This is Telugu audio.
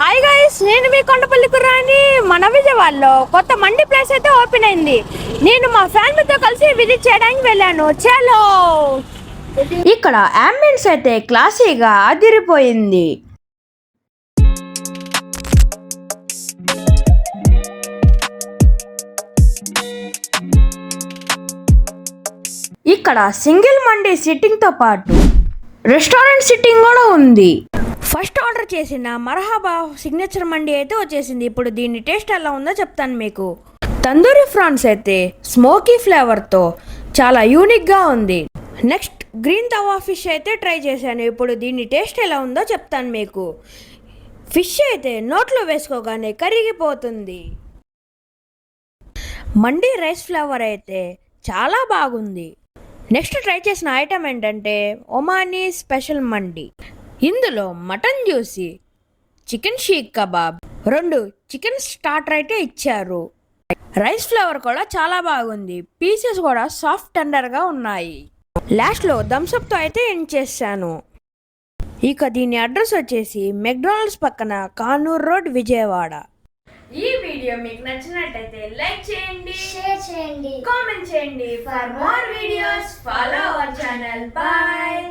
హాయ్ గైస్, నేను మీ కొండపల్లి కుర్రాని. మన విజయవాడలో కొత్త మండి ప్లేస్ అయితే ఓపెన్ అయింది. నేను మా ఫ్యామిలీతో కలిసి విజిట్ చేయడానికి వెళ్ళాను. చలో, ఇక్కడ అంబియన్స్ అయితే క్లాసీగా అదిరిపోయింది. ఇక్కడ సింగిల్ మండి సిట్టింగ్ తో పాటు రెస్టారెంట్ సిట్టింగ్ కూడా ఉంది. ఫస్ట్ ఆర్డర్ చేసిన మరహబా సిగ్నేచర్ మండి అయితే వచ్చేసింది. ఇప్పుడు దీని టేస్ట్ ఎలా ఉందో చెప్తాను మీకు. తందూరి ఫ్రాన్స్ అయితే స్మోకీ ఫ్లేవర్తో చాలా యూనిక్గా ఉంది. నెక్స్ట్ గ్రీన్ తవా ఫిష్ అయితే ట్రై చేశాను. ఇప్పుడు దీని టేస్ట్ ఎలా ఉందో చెప్తాను మీకు. ఫిష్ అయితే నోట్లో వేసుకోగానే కరిగిపోతుంది. మండి రైస్ ఫ్లేవర్ అయితే చాలా బాగుంది. నెక్స్ట్ ట్రై చేసిన ఐటమ్ ఏంటంటే ఒమానీ స్పెషల్ మండి. ఇందులో mutton juicy, chicken షీక్ kebab, 2 chicken starter అయితే ఇచ్చారు. రైస్ ఫ్లేవర్ కూడా చాలా బాగుంది. పీసెస్ కూడా సాఫ్ట్ టెండర్గా ఉన్నాయి. లాస్ట్లో థమ్స్అప్తో అయితే ఎండ్ చేశాను. ఇక దీని అడ్రస్ వచ్చేసి మెక్డానల్డ్స్ పక్కన కానూర్ రోడ్, విజయవాడ. ఈ వీడియో మీకు నచ్చినట్టయితే లైక్ చేయండి, షేర్ చేయండి, కామెంట్ చేయండి. For more videos follow our channel. Bye.